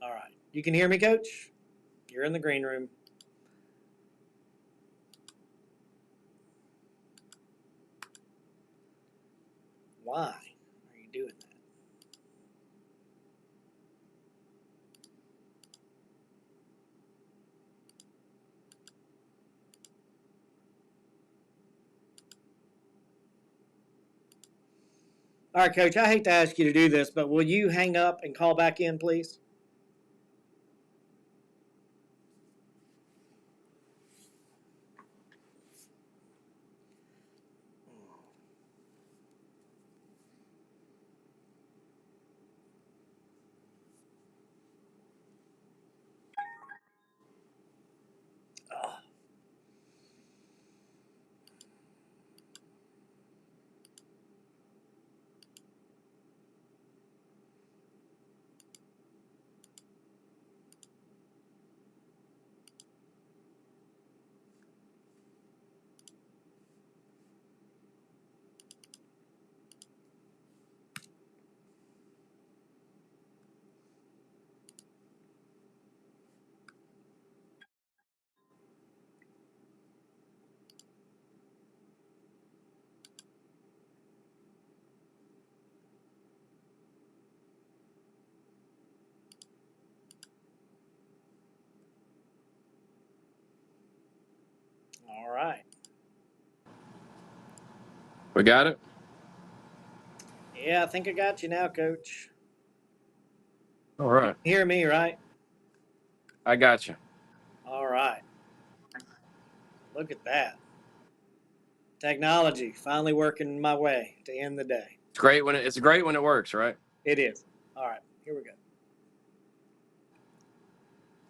All right. You can hear me, Coach? You're in the green room. Why are you doing that? All right, Coach, I hate to ask you to do this, but will you hang up and call back in, please? Oh. All right. We got it? Yeah, I think I got you now, Coach. All right. You hear me, right? I got you. All right. Look at that. Technology finally working my way to end the day. It's great when it works, right? It is. All right, here we go.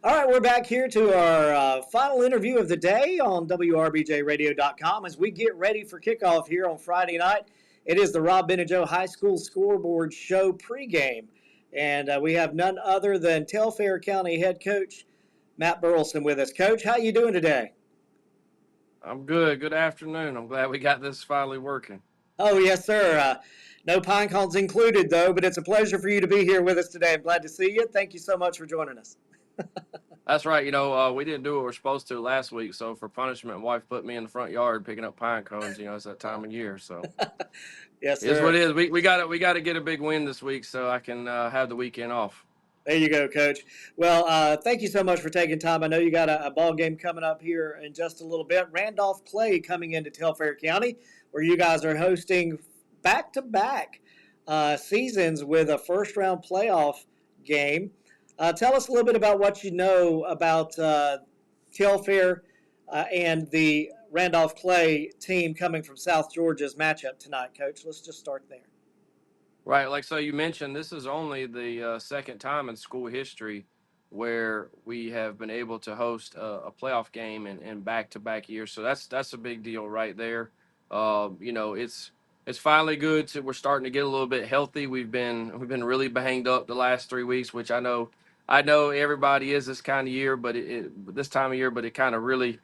All right, we're back here to our final interview of the day on WRBJRadio.com as we get ready for kickoff here on Friday night. It is the Rob Benejo High School Scoreboard Show pregame, and we have none other than Telfair County head coach Matt Burelson with us. Coach, how you doing today? I'm good. Good afternoon. I'm glad we got this finally working. Oh, yes, sir. No pine cones included, though, but it's a pleasure for you to be here with us today. I'm glad to see you. Thank you so much for joining us. That's right. We didn't do what we're supposed to last week, so for punishment, wife put me in the front yard picking up pine cones. It's that time of year, so Yes, it's sir. what it is. We got to get a big win this week so I can have the weekend off. There you go, Coach. Well, thank you so much for taking time. I know you got a ball game coming up here in just a little bit. Randolph Clay coming into Telfair County, where you guys are hosting back-to-back seasons with a first-round playoff game. Tell us a little bit about what you know about Telfair and the Randolph Clay team coming from South Georgia's matchup tonight, Coach. Let's just start there. Right, like so you mentioned, this is only the second time in school history where we have been able to host a playoff game in back-to-back years. So that's a big deal right there. It's finally good to we're starting to get a little bit healthy. We've been really banged up the last 3 weeks, which I know everybody is this kind of year, but this time of year, but it kind of really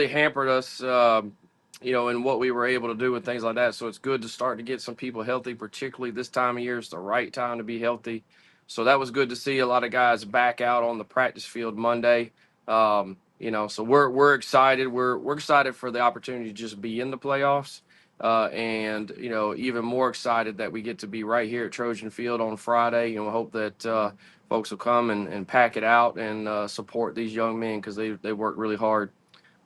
hampered us. And what we were able to do and things like that. So it's good to start to get some people healthy, particularly this time of year. It's the right time to be healthy. So that was good to see a lot of guys back out on the practice field Monday. So we're excited. We're excited for the opportunity to just be in the playoffs. And even more excited that we get to be right here at Trojan Field on Friday. And we hope that folks will come and pack it out and support these young men because they work really hard.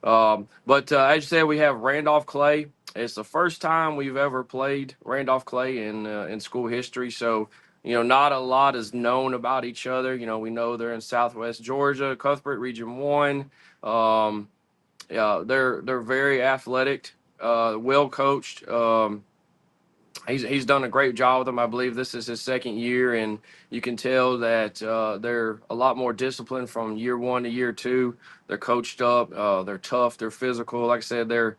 But as you said, we have Randolph Clay. It's the first time we've ever played Randolph Clay in school history. So, not a lot is known about each other. We know they're in Southwest Georgia, Cuthbert Region 1. Yeah, they're very athletic, well coached. He's done a great job with them. I believe this is his second year, and you can tell that they're a lot more disciplined from year one to year two. They're coached up. They're tough. They're physical. Like I said, they're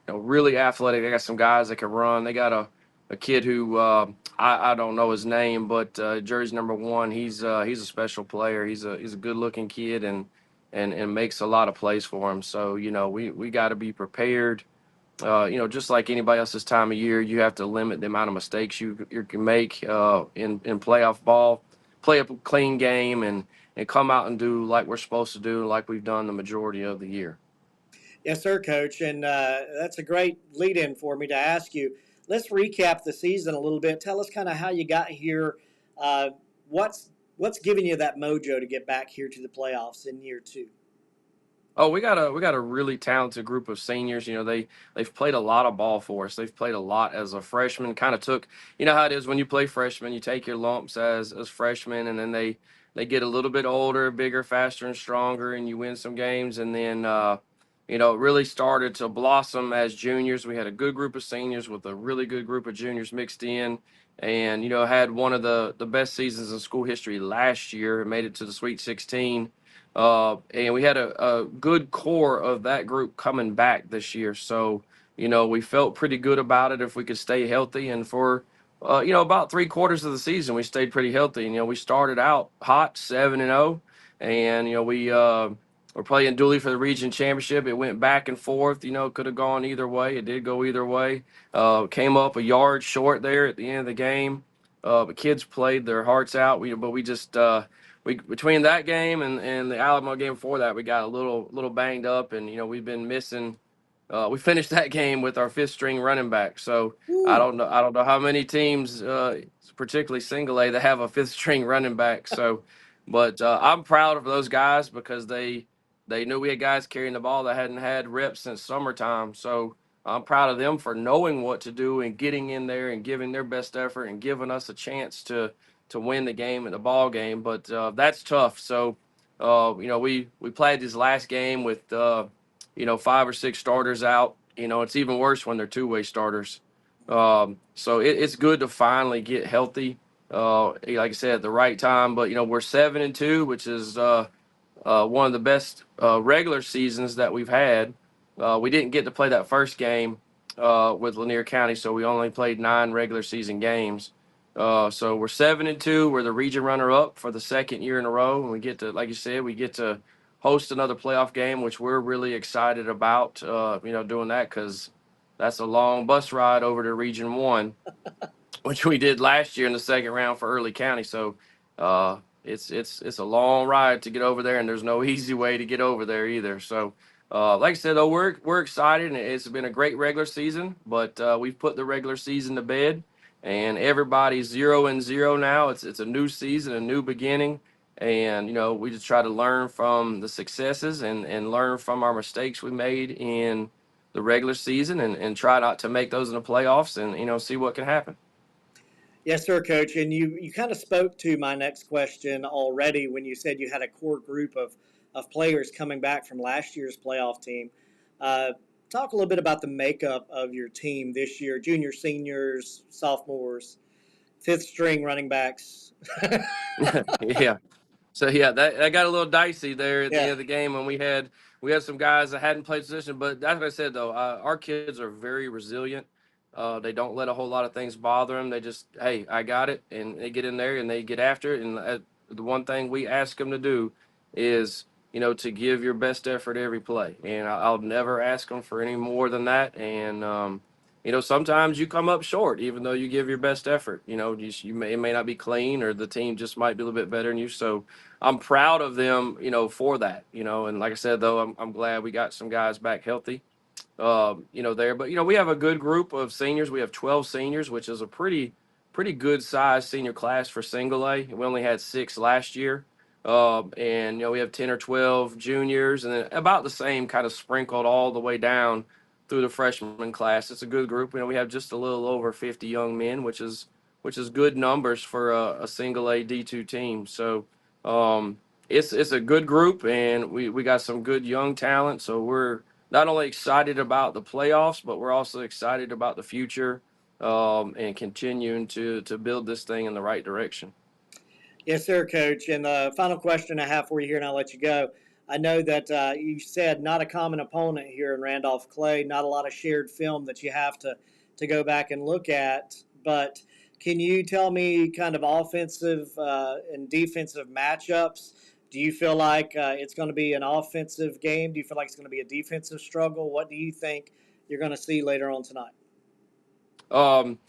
really athletic. They got some guys that can run. They got a kid who I don't know his name, but jersey number 1. He's a special player. He's a good looking kid and makes a lot of plays for him. So we got to be prepared. Just like anybody else this time of year, you have to limit the amount of mistakes you can make in playoff ball. play a clean game and come out and do like we're supposed to do, like we've done the majority of the year. Yes, sir, Coach. And that's a great lead in for me to ask you. Let's recap the season a little bit. Tell us kind of how you got here. Uh, what's giving you that mojo to get back here to the playoffs in year two? Oh, we got a really talented group of seniors. You know, they've played a lot of ball for us. They've played a lot as a freshman. Kind of took, you know how it is when you play freshman, you take your lumps as freshmen, and then they get a little bit older, bigger, faster, and stronger, and you win some games, and then you know, it really started to blossom as juniors. We had a good group of seniors with a really good group of juniors mixed in, and you know, had one of the best seasons in school history last year. It made it to the Sweet 16, and we had a good core of that group coming back this year. So, you know, we felt pretty good about it if we could stay healthy. And for, you know, about 3 quarters of the season, we stayed pretty healthy. And, you know, we started out hot 7-0. And, you know, we're playing Dooley for the region championship. It went back and forth. You know, could have gone either way. It did go either way. Came up a yard short there at the end of the game. But kids played their hearts out. But we just, we between that game and the Alabama game before that, we got a little banged up, and you know we've been missing. We finished that game with our fifth string running back, so Woo. I don't know how many teams, particularly single A, that have a fifth string running back. So, but I'm proud of those guys because they knew we had guys carrying the ball that hadn't had reps since summertime. So I'm proud of them for knowing what to do and getting in there and giving their best effort and giving us a chance to win the game and the ball game. But that's tough. So, you know, we played this last game with, you know, 5 or 6 starters out. You know, it's even worse when they're two-way starters. So it's good to finally get healthy. Like I said, at the right time. But, you know, we're 7-2, which is one of the best regular seasons that we've had. We didn't get to play that first game with Lanier County, so we only played 9 regular season games. So we're 7-2. We're the region runner-up for the second year in a row, and we get to, like you said, we get to host another playoff game, which we're really excited about. You know, doing that because that's a long bus ride over to Region One, which we did last year in the second round for Early County. So it's a long ride to get over there, and there's no easy way to get over there either. So like I said, though, we're excited, and it's been a great regular season. But we've put the regular season to bed, and everybody's 0-0 now. It's a new season, a new beginning. And, you know, we just try to learn from the successes and learn from our mistakes we made in the regular season and try not to make those in the playoffs and, you know, see what can happen. Yes, sir, Coach. And you kind of spoke to my next question already when you said you had a core group of players coming back from last year's playoff team. Uh, Talk a little bit about the makeup of your team this year: juniors, seniors, sophomores, fifth string running backs. Yeah. So yeah, that got a little dicey there at the end Yeah. of the game when we had some guys that hadn't played position. But that's what I said though. Our kids are very resilient. They don't let a whole lot of things bother them. They just, hey, I got it, and they get in there and they get after it. And the one thing we ask them to do is, you know, to give your best effort every play. And I'll never ask them for any more than that. And you know, sometimes you come up short, even though you give your best effort. You know, it may not be clean, or the team just might be a little bit better than you. So I'm proud of them, you know, for that, you know. And like I said, though, I'm glad we got some guys back healthy, you know, there. But you know, we have a good group of seniors. We have 12 seniors, which is a pretty good size senior class for single A. We only had 6 last year, and you know, we have 10 or 12 juniors, and then about the same kind of sprinkled all the way down through the freshman class. It's a good group. You know, we have just a little over 50 young men, which is good numbers for a single A D2 team. So it's a good group, and we got some good young talent. So we're not only excited about the playoffs, but we're also excited about the future, and continuing to build this thing in the right direction. Yes, sir, Coach. And the final question I have for you here, and I'll let you go. I know that you said not a common opponent here in Randolph Clay, not a lot of shared film that you have to go back and look at. But can you tell me kind of offensive and defensive matchups? Do you feel like it's going to be an offensive game? Do you feel like it's going to be a defensive struggle? What do you think you're going to see later on tonight? Um,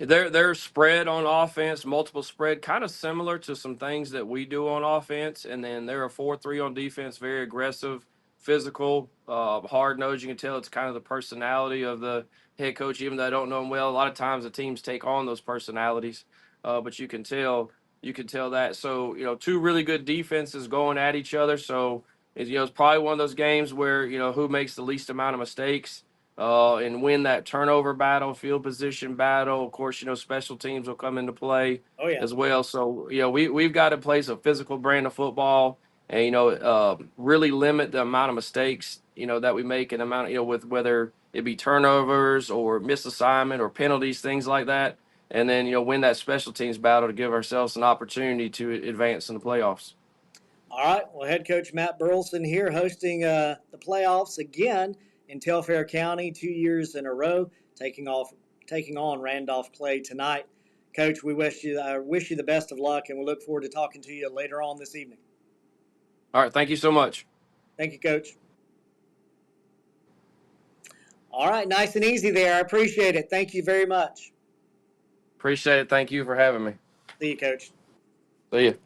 They're spread on offense, multiple spread, kind of similar to some things that we do on offense. And then they're a 4-3 on defense, very aggressive, physical, hard nosed. You can tell it's kind of the personality of the head coach, even though I don't know him well. A lot of times the teams take on those personalities, but you can tell that. So two really good defenses going at each other. So it's probably one of those games where who makes the least amount of mistakes and win that turnover battle, field position battle. Of course, special teams will come into play Oh yeah. as well. So, we've got to play a physical brand of football and, really limit the amount of mistakes, that we make and amount, with whether it be turnovers or misassignment or penalties, things like that. And then, win that special teams battle to give ourselves an opportunity to advance in the playoffs. All right. Well, head coach Matt Burelson here hosting the playoffs again in Telfair County 2 years in a row, taking on Randolph Clay tonight. Coach, we wish you the best of luck, and we look forward to talking to you later on this evening. All right. Thank you so much. Thank you, Coach. All right. Nice and easy there. I appreciate it. Thank you very much. Appreciate it. Thank you for having me. See you, Coach. See you.